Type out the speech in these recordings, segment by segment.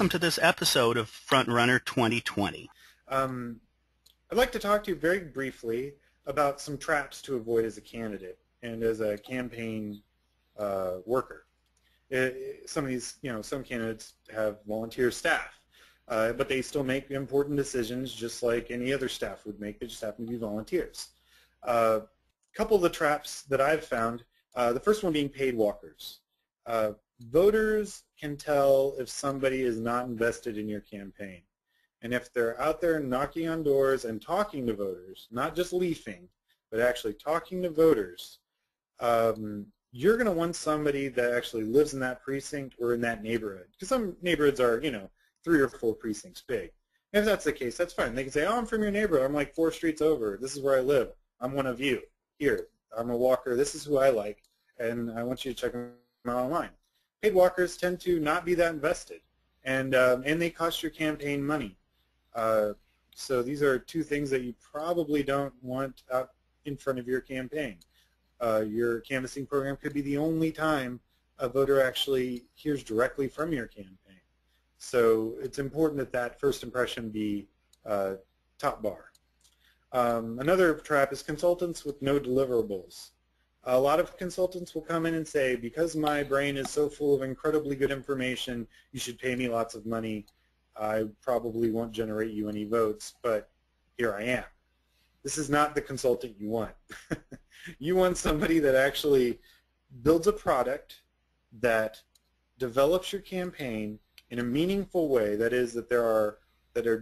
welcome to this episode of Frontrunner 2020. I'd like to talk to you very briefly about some traps to avoid as a candidate and as a campaign worker. Some candidates have volunteer staff, but they still make important decisions just like any other staff would make. They just happen to be volunteers. A couple of the traps that I've found, the first one being paid walkers. Voters can tell if somebody is not invested in your campaign. And if they're out there knocking on doors and talking to voters, not just leafing, but actually talking to voters, you're going to want somebody that actually lives in that precinct or in that neighborhood. Because some neighborhoods are, 3 or 4 precincts big. If that's the case, that's fine. They can say, oh, I'm from your neighborhood. I'm like 4 streets over. This is where I live. I'm one of you. Here, I'm a walker. This is who I like. And I want you to check them out online. Paid walkers tend to not be that invested. And they cost your campaign money. So these are 2 things that you probably don't want out in front of your campaign. Your canvassing program could be the only time a voter actually hears directly from your campaign. So it's important that that first impression be top bar. Another trap is consultants with no deliverables. A lot of consultants will come in and say, because my brain is so full of incredibly good information, you should pay me lots of money. I probably won't generate you any votes, but here I am. This is not the consultant you want. You want somebody that actually builds a product that develops your campaign in a meaningful way. That is, that there are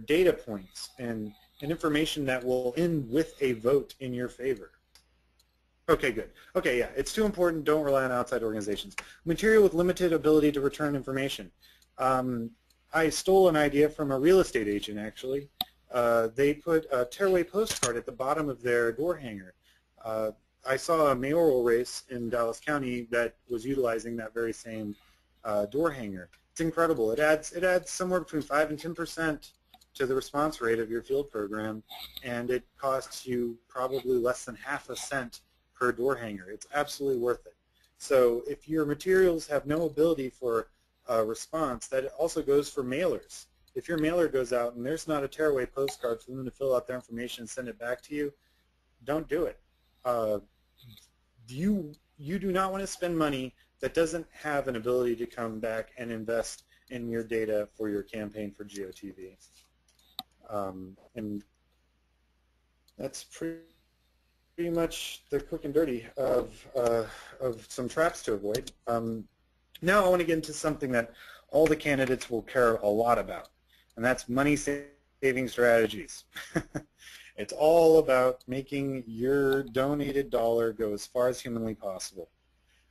data points and information that will end with a vote in your favor. Okay, good. Okay, yeah, it's too important. Don't rely on outside organizations. Material with limited ability to return information. I stole an idea from a real estate agent, actually. They put a tearaway postcard at the bottom of their door hanger. I saw a mayoral race in Dallas County that was utilizing that very same door hanger. It's incredible. It adds somewhere between 5 and 10% to the response rate of your field program, and it costs you probably less than half a cent per door hanger. It's absolutely worth it. So if your materials have no ability for response, that also goes for mailers. If your mailer goes out and there's not a tearaway postcard for them to fill out their information and send it back to you, don't do it. You do not want to spend money that doesn't have an ability to come back and invest in your data for your campaign for GOTV. And that's pretty much the quick and dirty of some traps to avoid. Now I want to get into something that all the candidates will care a lot about, and that's money-saving strategies. It's all about making your donated dollar go as far as humanly possible.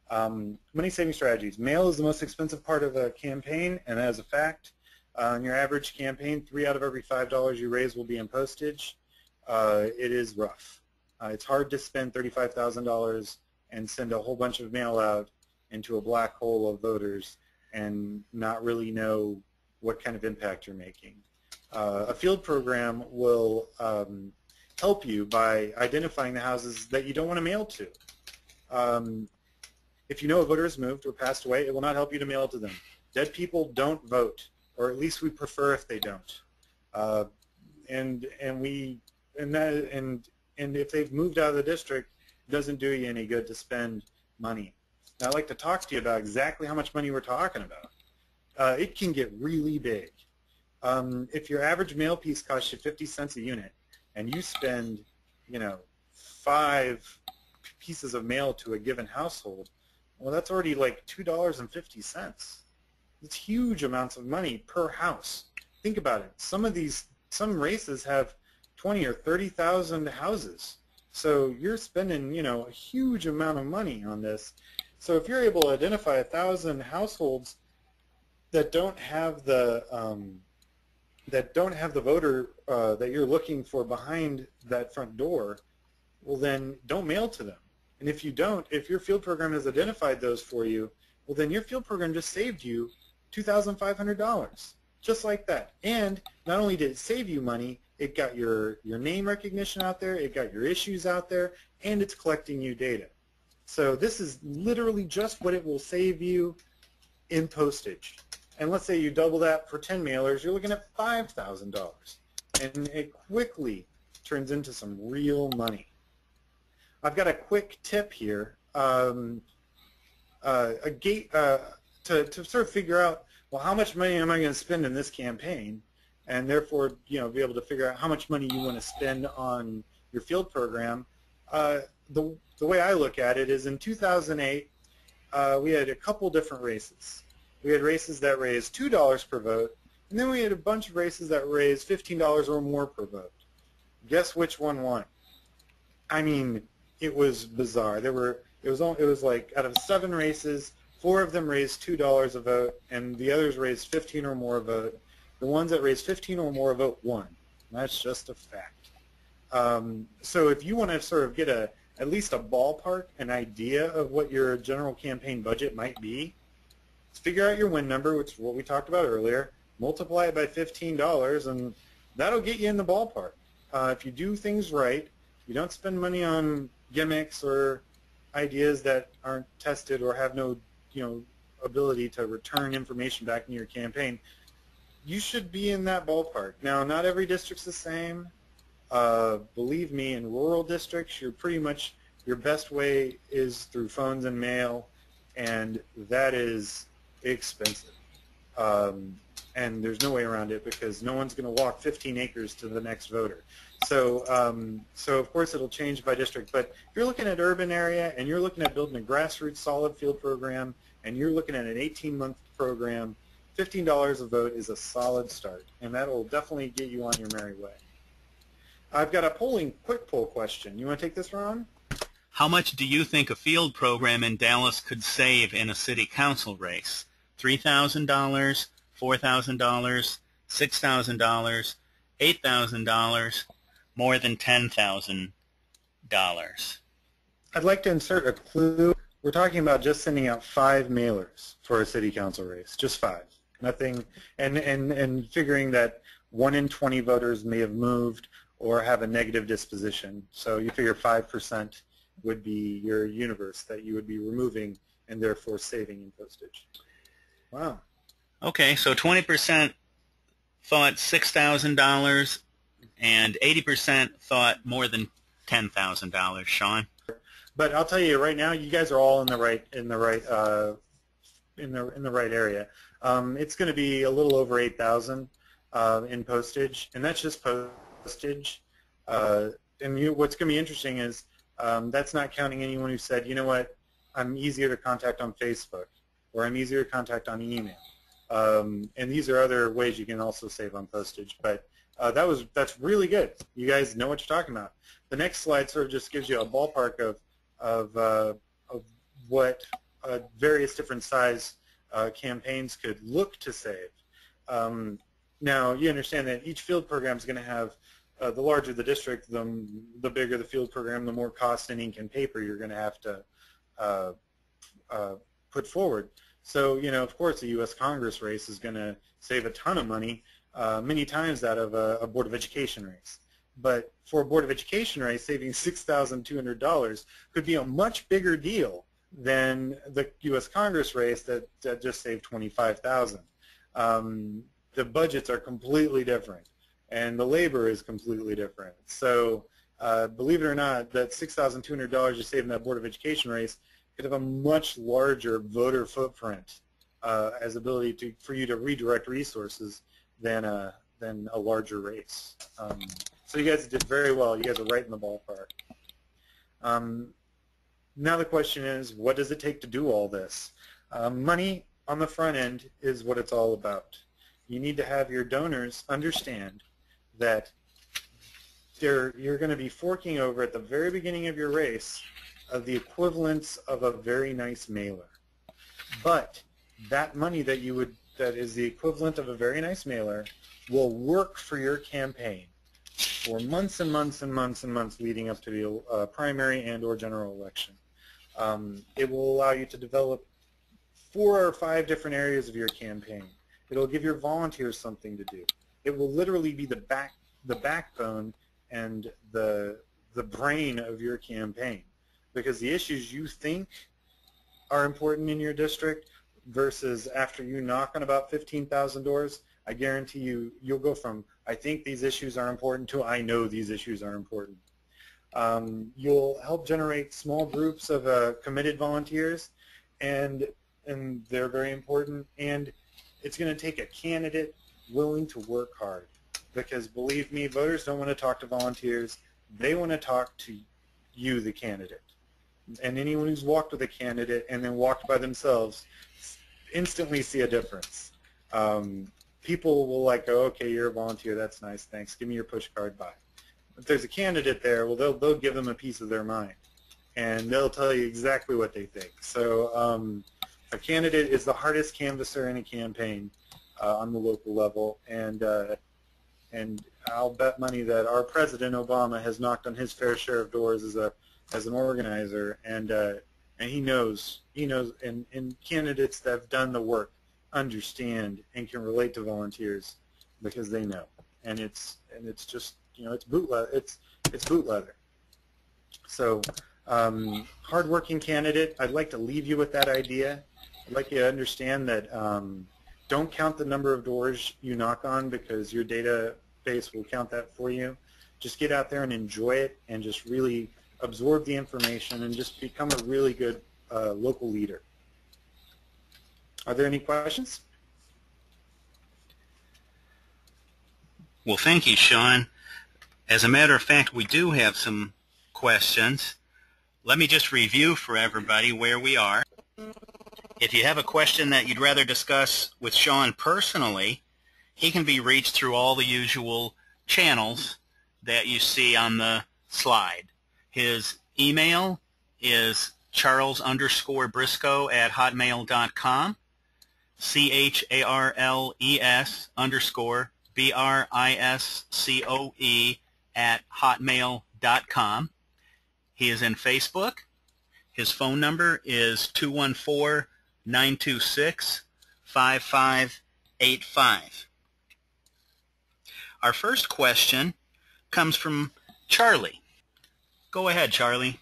Money-saving strategies. Mail is the most expensive part of a campaign, and as a fact, in your average campaign, 3 out of every $5 you raise will be in postage. It is rough. It's hard to spend $35,000 and send a whole bunch of mail out into a black hole of voters and not really know what kind of impact you're making. A field program will help you by identifying the houses that you don't want to mail to. If you know a voter has moved or passed away, it will not help you to mail it to them. Dead people don't vote, or at least we prefer if they don't. And if they've moved out of the district, it doesn't do you any good to spend money. Now, I'd like to talk to you about exactly how much money we're talking about. It can get really big. If your average mail piece costs you 50 cents a unit, and you spend, 5 pieces of mail to a given household, well, that's already like $2.50. It's huge amounts of money per house. Think about it. Some races have 20 or 30,000 houses. So you're spending, a huge amount of money on this. So if you're able to identify 1,000 households that don't have the voter that you're looking for behind that front door, well then don't mail to them. And if you don't, if your field program has identified those for you, well then your field program just saved you $2,500, just like that. And not only did it save you money, it got your name recognition out there, it got your issues out there, and it's collecting you data. So this is literally just what it will save you in postage. And let's say you double that for 10 mailers, you're looking at $5,000. And it quickly turns into some real money. I've got a quick tip here, to sort of figure out, well, how much money am I going to spend in this campaign, and therefore, be able to figure out how much money you want to spend on your field program. The way I look at it is in 2008, we had a couple different races. We had races that raised $2 per vote, and then we had a bunch of races that raised $15 or more per vote. Guess which one won? I mean, it was bizarre. It was like out of 7 races, 4 of them raised $2 a vote, and the others raised 15 or more a vote. The ones that raised 15 or more a vote won. That's just a fact. So if you want to sort of get at least a ballpark, an idea of what your general campaign budget might be, figure out your win number, which is what we talked about earlier, multiply it by $15, and that'll get you in the ballpark. If you do things right, you don't spend money on gimmicks or ideas that aren't tested or have no ability to return information back in your campaign, you should be in that ballpark. Now, not every district's the same. Believe me, in rural districts, you're pretty much, your best way is through phones and mail, and that is expensive. And there's no way around it because no one's going to walk 15 acres to the next voter. So of course it'll change by district, but if you're looking at urban area and you're looking at building a grassroots solid field program and you're looking at an 18-month program, $15 a vote is a solid start, and that will definitely get you on your merry way. I've got a quick poll question. You want to take this, Ron? How much do you think a field program in Dallas could save in a city council race? $3,000, $4,000, $6,000, $8,000, more than $10,000? I'd like to insert a clue. We're talking about just sending out 5 mailers for a city council race, just 5. Nothing, and figuring that 1 in 20 voters may have moved or have a negative disposition. So you figure 5% would be your universe that you would be removing and therefore saving in postage. Wow. Okay, so 20% thought $6,000 and 80% thought more than $10,000. Sean? But I'll tell you right now, you guys are all in the right area. It's going to be a little over 8,000 in postage, and that's just postage. And what's going to be interesting is that's not counting anyone who said, you know what, I'm easier to contact on Facebook, or I'm easier to contact on email. And these are other ways you can also save on postage. But that's really good. You guys know what you're talking about. The next slide sort of just gives you a ballpark of what various different size campaigns could look to save. Now, you understand that each field program is going to have, the larger the district, the bigger the field program, the more cost in ink and paper you're going to have to put forward. So, of course, a U.S. Congress race is going to save a ton of money, many times that of a Board of Education race. But for a Board of Education race, saving $6,200 could be a much bigger deal than the U.S. Congress race that just saved $25,000. The budgets are completely different, and the labor is completely different. So believe it or not, that $6,200 you save in that Board of Education race could have a much larger voter footprint as ability for you to redirect resources than a larger race. So you guys did very well. You guys are right in the ballpark. Now the question is, what does it take to do all this? Money on the front end is what it's all about. You need to have your donors understand that you're going to be forking over at the very beginning of your race of the equivalence of a very nice mailer. But that money that is the equivalent of a very nice mailer will work for your campaign for months and months and months and months leading up to the primary and or general election. It will allow you to develop 4 or 5 different areas of your campaign. It'll give your volunteers something to do. It will literally be the backbone and the brain of your campaign, because the issues you think are important in your district versus after you knock on about 15,000 doors, I guarantee you, you'll go from I think these issues are important to I know these issues are important. You'll help generate small groups of committed volunteers, and they're very important. And it's going to take a candidate willing to work hard, because believe me, voters don't want to talk to volunteers. They want to talk to you, the candidate. And anyone who's walked with a candidate and then walked by themselves instantly see a difference. People will like go, okay, you're a volunteer, that's nice, thanks, give me your push card, bye. If there's a candidate there, well, they'll give them a piece of their mind, and they'll tell you exactly what they think. So a candidate is the hardest canvasser in a campaign on the local level, and I'll bet money that our President Obama has knocked on his fair share of doors as an organizer, and he knows, and candidates that have done the work understand and can relate to volunteers because they know, and it's just, it's boot leather. So hardworking candidate, I'd like to leave you with that idea. I'd like you to understand that don't count the number of doors you knock on, because your database will count that for you. Just get out there and enjoy it, and just really absorb the information, and just become a really good local leader. Are there any questions? Well, thank you, Sean. As a matter of fact, we do have some questions. Let me just review for everybody where we are. If you have a question that you'd rather discuss with Sean personally, he can be reached through all the usual channels that you see on the slide. His email is charles_briscoe@hotmail.com, CHARLES_BRISCOE@hotmail.com. He is in Facebook. His phone number is 214-926-5585. Our first question comes from Charlie. Go ahead, Charlie.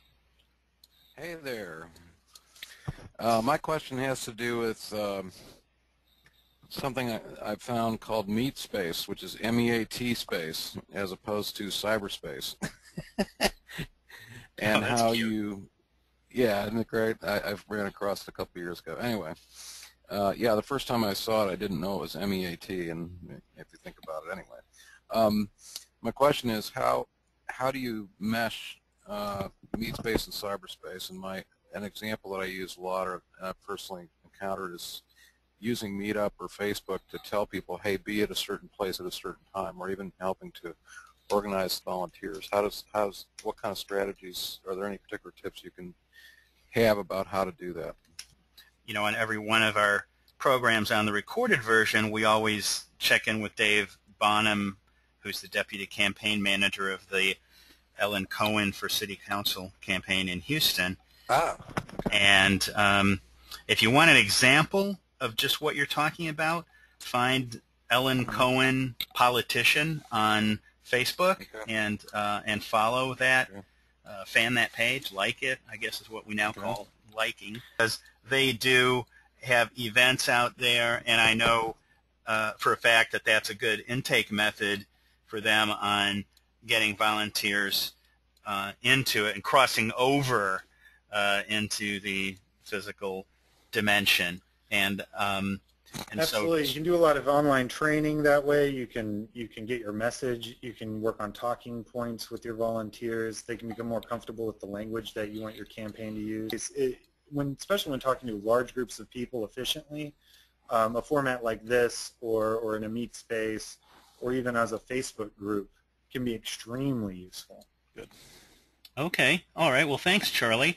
Hey there. My question has to do with something I found called meat space, which is MEAT space, as opposed to cyberspace. And how cute. yeah, isn't it great? I've ran across it a couple years ago. Anyway, yeah, the first time I saw it, I didn't know it was MEAT, and if you think about it anyway. My question is, how do you mesh meat space and cyberspace? And an example that I use a lot, or personally encountered, is using Meetup or Facebook to tell people, hey, be at a certain place at a certain time, or even helping to organize volunteers. What kind of strategies, are there any particular tips you can have about how to do that? On every one of our programs on the recorded version, we always check in with Dave Bonham, who's the Deputy Campaign Manager of the Ellen Cohen for City Council campaign in Houston. Ah. And if you want an example of just what you're talking about, find Ellen Cohen Politician on Facebook, and follow that, fan that page, like it, I guess is what we now call liking, because they do have events out there, and I know for a fact that that's a good intake method for them on getting volunteers into it and crossing over into the physical dimension. And absolutely, so you can do a lot of online training that way. You can get your message. You can work on talking points with your volunteers. They can become more comfortable with the language that you want your campaign to use. Especially when talking to large groups of people efficiently, a format like this, or in a meet space, or even as a Facebook group, can be extremely useful. Good. Okay. All right. Well, thanks, Charlie.